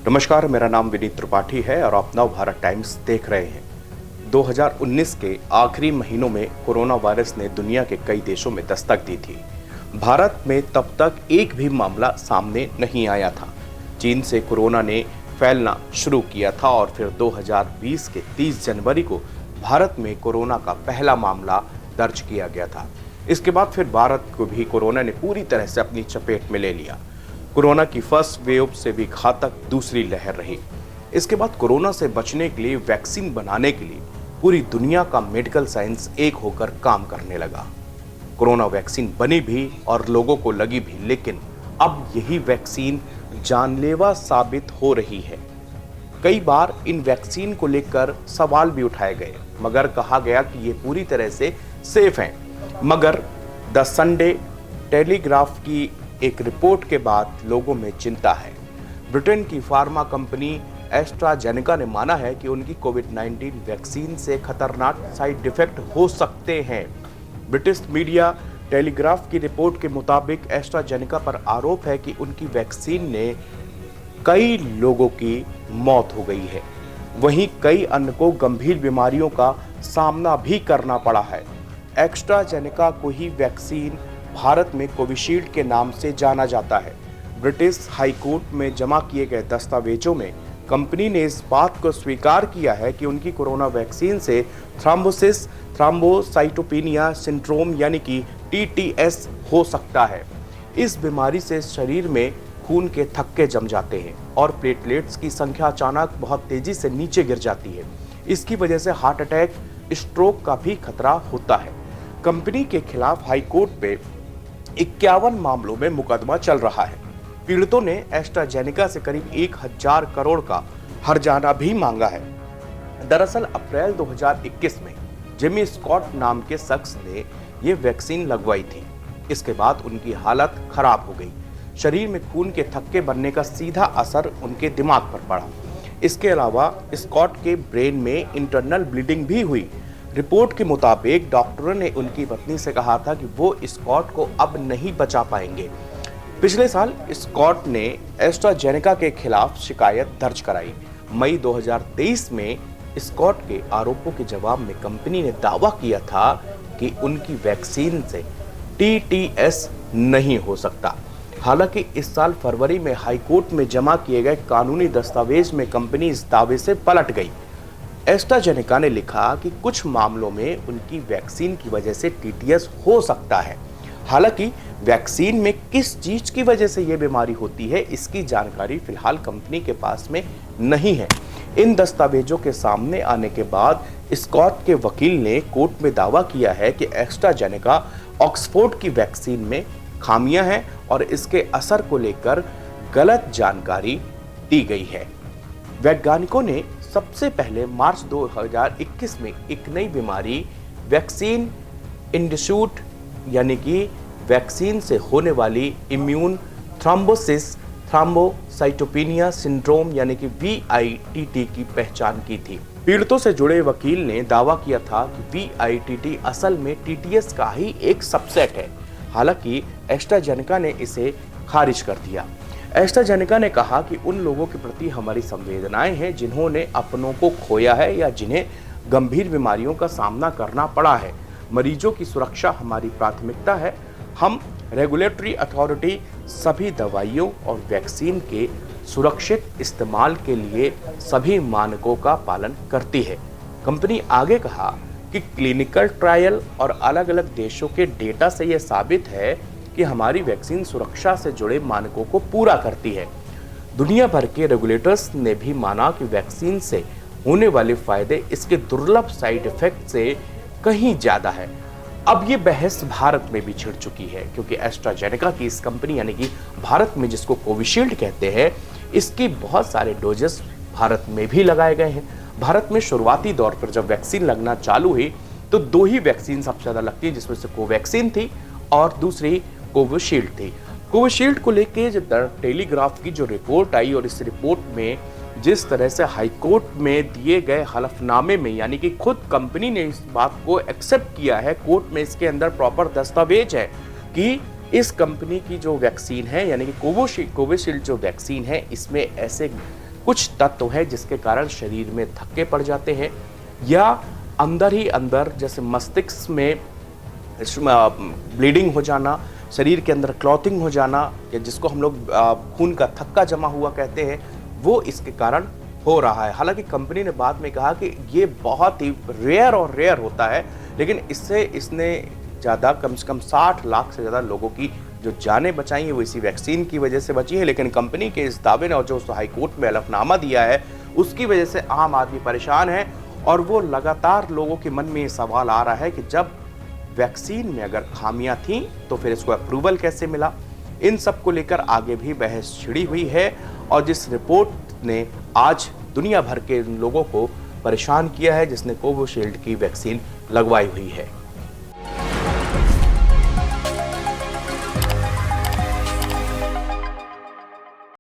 नमस्कार, मेरा नाम विनीत त्रिपाठी है और आप नव भारत टाइम्स देख रहे हैं। 2019 के आखिरी महीनों में कोरोना वायरस ने दुनिया के कई देशों में दस्तक दी थी। भारत में तब तक एक भी मामला सामने नहीं आया था। चीन से कोरोना ने फैलना शुरू किया था और फिर 2020 के 30 जनवरी को भारत में कोरोना का पहला मामला दर्ज किया गया था। इसके बाद फिर भारत को भी कोरोना ने पूरी तरह से अपनी चपेट में ले लिया। कोरोना की फर्स्ट वेव से भी घातक दूसरी लहर रही। इसके बाद कोरोना से बचने के लिए वैक्सीन बनाने के लिए पूरी दुनिया का मेडिकल साइंस एक होकर काम करने लगा। कोरोना वैक्सीन बनी भी और लोगों को लगी भी, लेकिन अब यही वैक्सीन जानलेवा साबित हो रही है। कई बार इन वैक्सीन को लेकर सवाल भी उठाए गए, मगर कहा गया कि ये पूरी तरह से सेफ हैं। मगर द संडे टेलीग्राफ की एक रिपोर्ट के बाद लोगों में चिंता है। ब्रिटेन की फार्मा कंपनी एस्ट्राजेनेका ने माना है कि उनकी कोविड-19 वैक्सीन से खतरनाक साइड इफेक्ट हो सकते हैं। ब्रिटिश मीडिया टेलीग्राफ की रिपोर्ट के मुताबिक एस्ट्राजेनेका पर आरोप है कि उनकी वैक्सीन ने कई लोगों की मौत हो गई है। वहीं कई अन्य को गंभीर बीमारियों का सामना भी करना पड़ा है। एस्ट्राजेनेका को ही वैक्सीन भारत में कोविशील्ड के नाम से जाना जाता है। ब्रिटिश हाई कोर्ट में जमा किए गए दस्तावेजों में कंपनी ने इस बात को स्वीकार किया है कि उनकी कोरोना वैक्सीन से थ्रोम्बोसिस थ्रोम्बोसाइटोपेनिया सिंड्रोम यानी कि TTS हो सकता है। इस बीमारी से शरीर में खून के थक्के जम जाते हैं और प्लेटलेट्स की संख्या अचानक बहुत तेजी से नीचे गिर जाती है। इसकी वजह से हार्ट अटैक, स्ट्रोक का भी खतरा होता है। कंपनी के खिलाफ हाई कोर्ट पे 51 मामलों में मुकदमा चल रहा है। पीड़ितों ने एस्ट्राजेनेका से करीब 1000 करोड़ का हर्जाना भी मांगा है। दरअसल अप्रैल 2021 में जिमी स्कॉट नाम के शख्स ने ये वैक्सीन लगवाई थी। इसके बाद उनकी हालत खराब हो गई। शरीर में खून के थक्के बनने का सीधा असर उनके दिमाग पर पड़ा। इसके अलावा स्कॉट के ब्रेन में इंटरनल ब्लीडिंग भी हुई। रिपोर्ट के मुताबिक डॉक्टरों ने उनकी पत्नी से कहा था कि वो स्कॉट को अब नहीं बचा पाएंगे। पिछले साल स्कॉट ने एस्ट्राजेनेका के खिलाफ शिकायत दर्ज कराई। मई 2023 में स्कॉट के आरोपों के जवाब में कंपनी ने दावा किया था कि उनकी वैक्सीन से TTS नहीं हो सकता। हालांकि इस साल फरवरी में हाई कोर्ट में जमा किए गए कानूनी दस्तावेज में कंपनी इस दावे से पलट गई। एस्ट्राजेनेका ने लिखा कि कुछ मामलों में उनकी वैक्सीन की वजह से TTS हो सकता है। हालांकि वैक्सीन में किस चीज की वजह से यह बीमारी होती है, इसकी जानकारी फिलहाल कंपनी के पास में नहीं है। इन दस्तावेजों के सामने आने के बाद स्कॉट के वकील ने कोर्ट में दावा किया है कि एस्ट्राजेनेका ऑक्सफोर्ड की वैक्सीन में खामियां हैं और इसके असर को लेकर गलत जानकारी दी गई है। वैज्ञानिकों ने सबसे पहले मार्च 2021 में एक नई बीमारी वैक्सीन इंड्यूस्ड यानी कि वैक्सीन से होने वाली इम्यून थ्रोम्बोसिस थ्रोम्बोसाइटोपेनिया सिंड्रोम यानी कि VITT की पहचान की थी। पीड़ितों से जुड़े वकील ने दावा किया था कि VITT असल में TTS का ही एक सबसेट है। हालांकि एस्ट्राजेनेका ने इसे खारिज कर दिया। एस्ट्राजेनेका ने कहा कि उन लोगों के प्रति हमारी संवेदनाएं हैं जिन्होंने अपनों को खोया है या जिन्हें गंभीर बीमारियों का सामना करना पड़ा है। मरीजों की सुरक्षा हमारी प्राथमिकता है। हम रेगुलेटरी अथॉरिटी सभी दवाइयों और वैक्सीन के सुरक्षित इस्तेमाल के लिए सभी मानकों का पालन करती है। कंपनी आगे कहा कि क्लिनिकल ट्रायल और अलग अलग देशों के डेटा से यह साबित है कि हमारी वैक्सीन सुरक्षा से जुड़े मानकों को पूरा करती है। दुनिया भर के रेगुलेटर्स ने भी माना कि वैक्सीन से होने वाले फायदे इसके दुर्लभ साइड इफेक्ट से कहीं ज्यादा है। अब ये बहस भारत में भी छिड़ चुकी है, क्योंकि एस्ट्राजेनेका की इस कंपनी यानी कि भारत में जिसको कोविशील्ड कहते हैं, इसकी बहुत सारे डोजेस भारत में भी लगाए गए हैं। भारत में शुरुआती दौर पर जब वैक्सीन लगना चालू हुई तो 2 ही वैक्सीन सबसे ज्यादा लगती है, जिसमें से कोवैक्सीन थी और दूसरी कोविशील्ड थी। कोविशील्ड को लेके जो टेलीग्राफ की जो रिपोर्ट आई और इस रिपोर्ट में जिस तरह से हाई कोर्ट में दिए गए हलफनामे में, यानी कि खुद कंपनी ने इस बात को एक्सेप्ट किया है, कोर्ट में इसके अंदर प्रॉपर दस्तावेज है कि इस कंपनी की जो वैक्सीन है यानी कि कोविशील्ड जो वैक्सीन है, इसमें ऐसे कुछ तत्व है जिसके कारण शरीर में धक्के पड़ जाते हैं या अंदर ही अंदर जैसे मस्तिष्क में ब्लीडिंग हो जाना, शरीर के अंदर क्लॉटिंग हो जाना, या जिसको हम लोग खून का थक्का जमा हुआ कहते हैं, वो इसके कारण हो रहा है। हालांकि कंपनी ने बाद में कहा कि ये बहुत ही रेयर होता है, लेकिन इसने ज़्यादा कम से कम 60 लाख से ज़्यादा लोगों की जो जानें बचाई हैं वो इसी वैक्सीन की वजह से बची है। लेकिन कंपनी के इस दावे ने और जो हाई कोर्ट में हलफनामा दिया है उसकी वजह से आम आदमी परेशान है और वो लगातार लोगों के मन में ये सवाल आ रहा है कि जब वैक्सीन में अगर खामियां थीं तो फिर इसको अप्रूवल कैसे मिला। इन सब को लेकर आगे भी बहस छिड़ी हुई है और जिस रिपोर्ट ने आज दुनिया भर के लोगों को परेशान किया है, जिसने कोविशील्ड की वैक्सीन लगवाई हुई है।